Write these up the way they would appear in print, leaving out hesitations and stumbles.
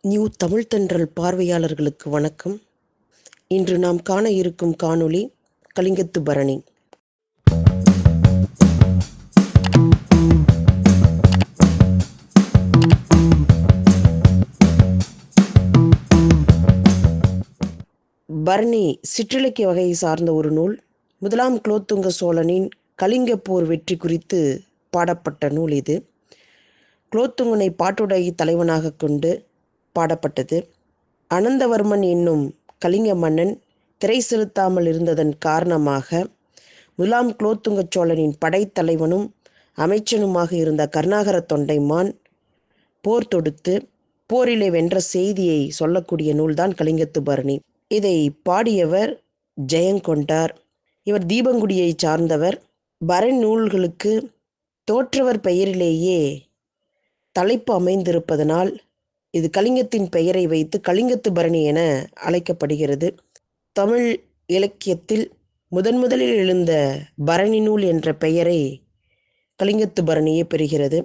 New Tamil தென்றல் பார்வையாளர்களுக்கு வணக்கம். இன்று நாம் காண இருக்கும் காணொளி கலிங்கத்து பரணி. பரணி சிற்றிலக்கிய வகையை சார்ந்த ஒரு நூல். முதலாம் குலோத்துங்க சோழனின் கலிங்கப்போர் வெற்றி குறித்து பாடப்பட்ட நூல் இது. குலோத்துங்கனை பாட்டுடை தலைவனாக கொண்டு பாடப்பட்டது. அனந்தவர்மன் என்னும் கலிங்க மன்னன் திரை செலுத்தாமல் இருந்ததன் காரணமாக முதலாம் குலோத்துங்க சோழனின் படைத்தலைவனும் அமைச்சனுமாக இருந்த கருணாகர தொண்டைமான் போர் தொடுத்து போரிலே வென்ற செய்தியை சொல்லக்கூடிய நூல்தான் கலிங்கத்து பரணி. இதை பாடியவர் ஜெயங்கொண்டார். இவர் தீபங்குடியை சார்ந்தவர். பரணி நூல்களுக்கு தோற்றவர் பெயரிலேயே தலைப்பு அமைந்திருப்பதனால் இது கலிங்கத்தின் பெயரை வைத்து கலிங்கத்து பரணி என அழைக்கப்படுகிறது. தமிழ் இலக்கியத்தில் முதலில் எழுந்த பரணி நூல் என்ற பெயரை கலிங்கத்து பரணியே பெறுகிறது.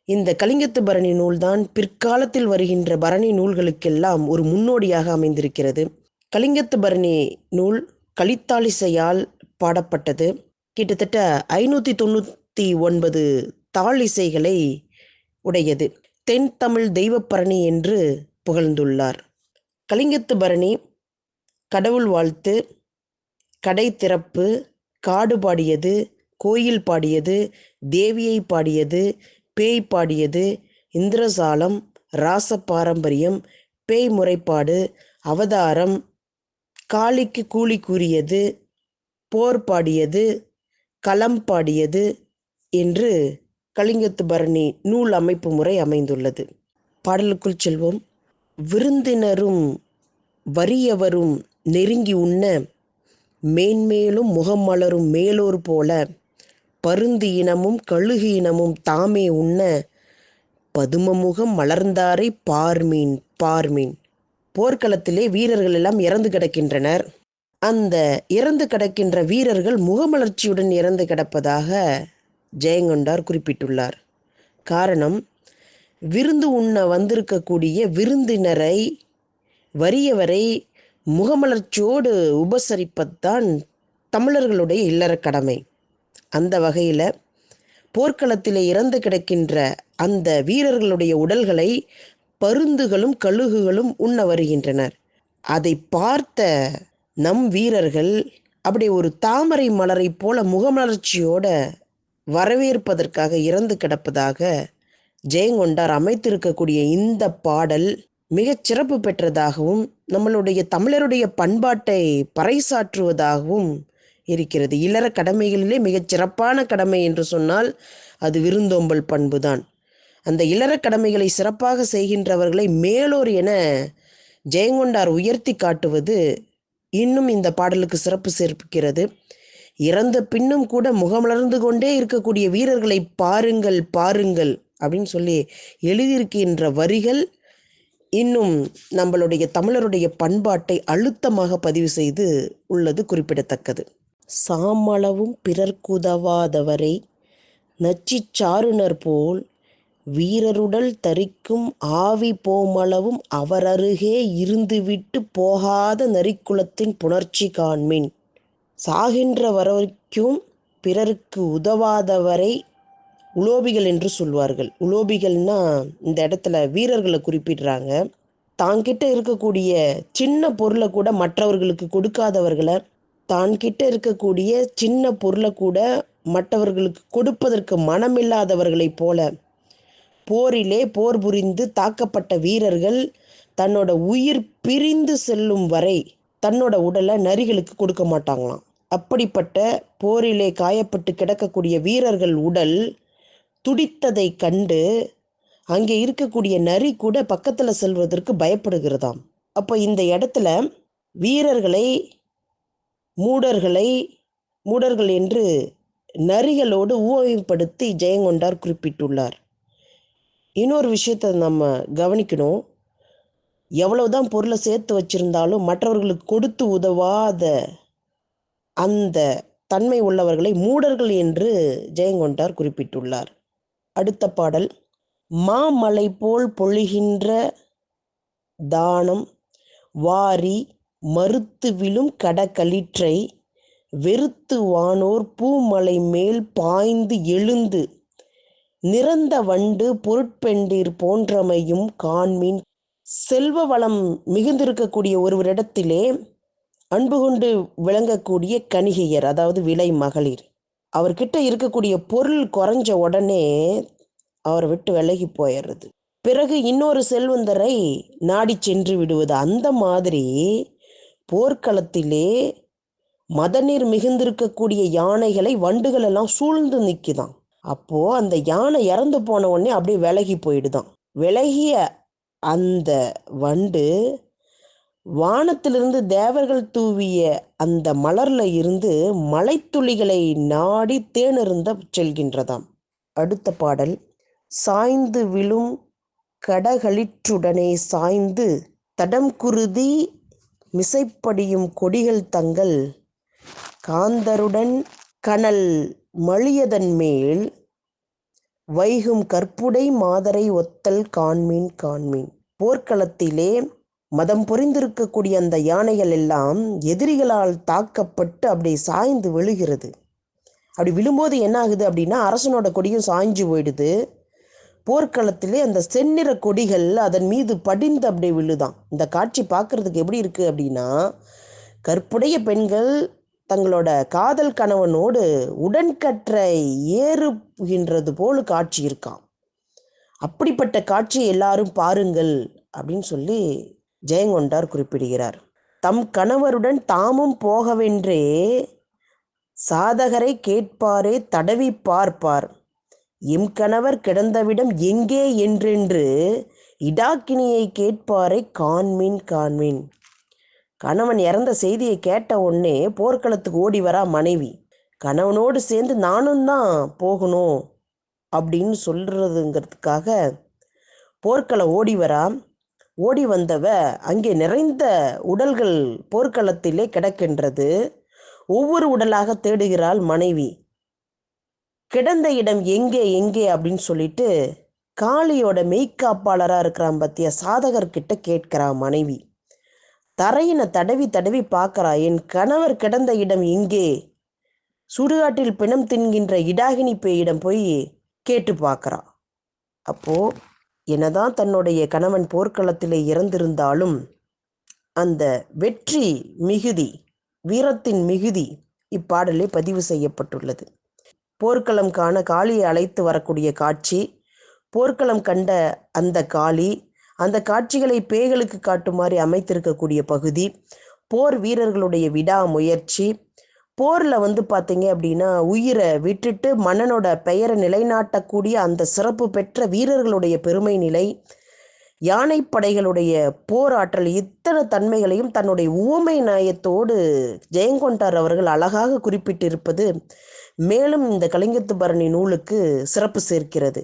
இந்த கலிங்கத்து பரணி நூல்தான் பிற்காலத்தில் வருகின்ற பரணி நூல்களுக்கெல்லாம் ஒரு முன்னோடியாக அமைந்திருக்கிறது. கலிங்கத்து பரணி நூல் கலித்தாழிசையால் பாடப்பட்டது. கிட்டத்தட்ட 599 தாழிசைகளை உடையது. தென் தமிழ் தெய்வப்பரணி என்று புகழ்ந்துள்ளார். கலிங்கத்து பரணி கடவுள் வாழ்த்து, கடை திறப்பு, காடு பாடியது, கோயில் பாடியது, தேவியை பாடியது, பேய் பாடியது, இந்திரசாலம், ராச பாரம்பரியம், பேய் முறைப்பாடு, அவதாரம், காளிக்கு கூலி கூறியது, போர் பாடியது, களம் பாடியது என்று கலிங்கத்து பரணி நூல் அமைப்பு முறை அமைந்துள்ளது. பாடலுக்குள் செல்வோம். விருந்தினரும் வறியவரும் நெருங்கி உண்ண மேன்மேலும் முகம் மலரும் மேலோர் போல பருந்து இனமும் கழுகு இனமும் தாமே உண்ண பதுமமுகம் மலர்ந்தாரை பார்மீன் பார்மீன். போர்க்களத்திலே வீரர்கள் எல்லாம் இறந்து கிடக்கின்றனர். அந்த இறந்து கிடக்கின்ற வீரர்கள் முகமலர்ச்சியுடன் இறந்து கிடப்பதாக ஜெயங்கொண்டார் குறிப்பிட்டுள்ளார். காரணம், விருந்து உண்ண வந்திருக்கக்கூடிய விருந்தினரை வறியவரை முகமலர்ச்சியோடு உபசரிப்பதுதான் தமிழர்களுடைய இல்லற கடமை. அந்த வகையில் போர்க்களத்திலே இறந்து கிடக்கின்ற அந்த வீரர்களுடைய உடல்களை பருந்துகளும் கழுகுகளும் உண்ண வருகின்றனர். அதை பார்த்த நம் வீரர்கள் அப்படி ஒரு தாமரை மலரை போல முகமலர்ச்சியோட வரவேற்பதற்காக இறந்து கிடப்பதாக ஜெயங்கொண்டார் அமைத்திருக்கக்கூடிய இந்த பாடல் மிகச் சிறப்பு பெற்றதாகவும் நம்மளுடைய தமிழருடைய பண்பாட்டை பறைசாற்றுவதாகவும் இருக்கிறது. இல்லற கடமைகளிலே மிகச் சிறப்பான கடமை என்று சொன்னால் அது விருந்தோம்பல் பண்புதான். அந்த இல்லற கடமைகளை சிறப்பாக செய்கின்றவர்களை மேலோர் என ஜெயங்கொண்டார் உயர்த்தி காட்டுவது இன்னும் இந்த பாடலுக்கு சிறப்பு சேர்க்கிறது. இறந்த பின்னும் கூட முகமலர்ந்து கொண்டே இருக்கக்கூடிய வீரர்களை பாருங்கள் பாருங்கள் அப்படின்னு சொல்லி எழுதியிருக்கின்ற வரிகள் இன்னும் நம்மளுடைய தமிழருடைய பண்பாட்டை அழுத்தமாக பதிவு செய்து உள்ளது குறிப்பிடத்தக்கது. சாமளவும் பிறர்க்குதவாதவரை நச்சிச் சாருணர் போல் வீரருடல் தரிக்கும் ஆவி போமளவும் அவரருகே இருந்துவிட்டு போகாத நரிக்குலத்தின் புணர்ச்சி காண்மின். சாகின்ற வரைக்கும் பிறருக்கு உதவாதவரை உலோபிகள் என்று சொல்வார்கள். உலோபிகள்னா இந்த இடத்துல வீரர்களை குறிப்பிடுறாங்க. தான்கிட்ட இருக்கக்கூடிய சின்ன பொருளை கூட மற்றவர்களுக்கு கொடுக்காதவர்களை, தான்கிட்ட இருக்கக்கூடிய சின்ன பொருளை கூட மற்றவர்களுக்கு கொடுப்பதற்கு மனமில்லாதவர்களைப் போல போரிலே போர் புரிந்து தாக்கப்பட்ட வீரர்கள் தன்னோட உயிர் பிரிந்து செல்லும் வரை தன்னோட உடலை நரிகளுக்கு கொடுக்க மாட்டாங்களாம். அப்படிப்பட்ட போரிலே காயப்பட்டு கிடக்கக்கூடிய வீரர்கள் உடல் துடித்ததை கண்டு அங்கே இருக்கக்கூடிய நரி கூட பக்கத்தில் செல்வதற்கு பயப்படுகிறதாம். அப்போ இந்த இடத்துல வீரர்களை மூடர்கள் என்று நரிகளோடு ஊமைப்படுத்தி ஜெயங்கொண்டார் குறிப்பிட்டுள்ளார். இன்னொரு விஷயத்தை நம்ம கவனிக்கணும். எவ்வளவுதான் பொருளை சேர்த்து வச்சிருந்தாலும் மற்றவர்களுக்கு கொடுத்து உதவாத அந்த தன்மை உள்ளவர்களை மூடர்கள் என்று ஜெயங்கொண்டார் குறிப்பிட்டுள்ளார். அடுத்த பாடல். மாமலை போல் பொழிகின்ற தானம் வாரி மறுத்து விழும் கடகளிற்றை வெறுத்து வானோர் பூமலை மேல் பாய்ந்து எழுந்து நிறந்த வண்டு பொருட்பெண்டிர் போன்றமையும் காண்மின். செல்வ வளம் மிகுந்திருக்கக்கூடிய ஒருவரிடத்திலே அன்பு கொண்டு விளங்கக்கூடிய கணிகையர், அதாவது விலை மகளிர், அவர்கிட்ட இருக்கக்கூடிய பொருள் குறைஞ்ச உடனே அவரை விட்டு விலகி போயிடுறது. பிறகு இன்னொரு செல்வந்தரை நாடி சென்று விடுவது. அந்த மாதிரி போர்க்களத்திலே மதநீர் மிகுந்திருக்கக்கூடிய யானைகளை வண்டுகள் எல்லாம் சூழ்ந்து நிற்குதான். அப்போ அந்த யானை இறந்து போன உடனே அப்படியே விலகி போயிடுதான். விலகிய அந்த வண்டு வானத்திலிருந்து தேவர்கள் தூவிய அந்த மலர்ல இருந்து மலைத்துளிகளை நாடி தேனருந்த செல்கின்றதாம். அடுத்த பாடல். சாய்ந்து விழும் கடகளிற்றுடனே சாய்ந்து தடம் குருதி மிசைப்படியும் கொடிகள் தங்கள் காந்தருடன் கனல் மழியதன் மேல் வைகும் கற்புடை மாதரை ஒத்தல் காண்மீன் காண்மீன். போர்க்களத்திலே மதம் பொறிந்திருக்கக்கூடிய அந்த யானைகள் எல்லாம் எதிரிகளால் தாக்கப்பட்டு அப்படி சாய்ந்து விழுகிறது. அப்படி விழும்போது என்ன ஆகுது அப்படின்னா, அரசனோட கொடியும் சாய்ஞ்சு போயிடுது. போர்க்களத்திலே அந்த செந்நிற கொடிகள் அதன் மீது படிந்து அப்படியே விழுதான். இந்த காட்சி பார்க்கறதுக்கு எப்படி இருக்குது அப்படின்னா, கற்புடைய பெண்கள் தங்களோட காதல் கணவனோடு உடன்கற்றை ஏறுகின்றது போல காட்சி இருக்காம். அப்படிப்பட்ட காட்சியை எல்லாரும் பாருங்கள் அப்படின்னு சொல்லி ஜெயங்கொண்டார் குறிப்பிடுகிறார். தம் கணவருடன் தாமும் போகவென்றே சாதகரை கேட்பாரே தடவி பார்ப்பார், எம் கணவர் கிடந்தவிடம் எங்கே என்றென்று இடாக்கினியை கேட்பாரை காண்மீன் காண்மீன். கணவன் இறந்த செய்தியை கேட்ட உடனே போர்க்களத்துக்கு ஓடி வரா மனைவி. கணவனோடு சேர்ந்து நானும் தான் போகணும் அப்படின்னு சொல்றதுங்கிறதுக்காக போர்க்களம் ஓடி வரா. ஓடி வந்தவ அங்கே நிறைந்த உடல்கள் போர்க்களத்திலே கிடக்கின்றது. ஒவ்வொரு உடலாக தேடுகிறாள் மனைவி. கிடந்த இடம் எங்கே எங்கே அப்படின்னு சொல்லிட்டு காளியோட மெய்க்காப்பாளராக இருக்கிறான் பத்திய சாதகர்கிட்ட கேட்கிறா மனைவி. தரையினை தடவி தடவி பார்க்கறா, என் கணவர் கிடந்த இடம் எங்கே? சுடுகாட்டில் பிணம் தின்கின்ற இடாகினி பேயிடம் போய் கேட்டு பார்க்கறா. அப்போ என்னதான் தன்னுடைய கணவன் போர்க்களத்திலே இறந்திருந்தாலும் அந்த வெற்றி மிகுதி, வீரத்தின் மிகுதி இப்பாடலே பதிவு செய்யப்பட்டுள்ளது. போர்க்களம் காண காளியை அழைத்து வரக்கூடிய காட்சி, போர்க்களம் கண்ட அந்த காளி, அந்த காட்சிகளை பேய்களுக்கு காட்டுமாறு அமைத்திருக்கக்கூடிய பகுதி, போர் வீரர்களுடைய விடாமுயற்சி, போரில் பார்த்தீங்க அப்படின்னா உயிரை விட்டுட்டு மன்னனோட பெயரை நிலைநாட்டக்கூடிய அந்த சிறப்பு பெற்ற வீரர்களுடைய பெருமை நிலை, யானைப்படைகளுடைய போராற்றல், இத்தனை தன்மைகளையும் தன்னுடைய உவமை நயத்தோடு ஜெயங்கொண்டார் அவர்கள் அழகாக குறிப்பிட்டிருப்பது மேலும் இந்த கலிங்கத்து பரணி நூலுக்கு சிறப்பு சேர்க்கிறது.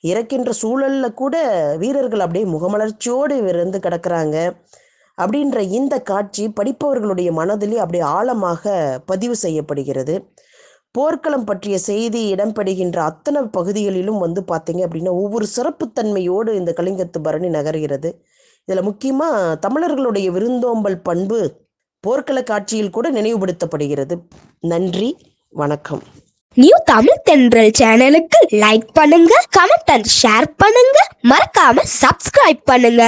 இறக்கின்ற சூழலில் கூட வீரர்கள் அப்படியே முகமலர்ச்சியோடு இருந்து கிடக்கிறாங்க அப்படின்ற இந்த காட்சி படிப்பவர்களுடைய மனதிலே அப்படியே ஆழமாக பதிவு செய்யப்படுகிறது. போர்க்களம் பற்றிய செய்தி இடம்பெறுகின்ற அத்தனை பகுதிகளிலும் பார்த்தீங்க அப்படின்னா ஒவ்வொரு சிறப்புத்தன்மையோடு இந்த கலிங்கத்து பரணி நகர்கிறது. இதில் முக்கியமாக தமிழர்களுடைய விருந்தோம்பல் பண்பு போர்க்கள காட்சியில் கூட நினைவுபடுத்தப்படுகிறது. நன்றி, வணக்கம். நியூ தமிழ் தென்றல் சேனலுக்கு லைக் பண்ணுங்க, கமெண்ட் அண்ட் ஷேர் பண்ணுங்க, மறக்காம சப்ஸ்கிரைப் பண்ணுங்க.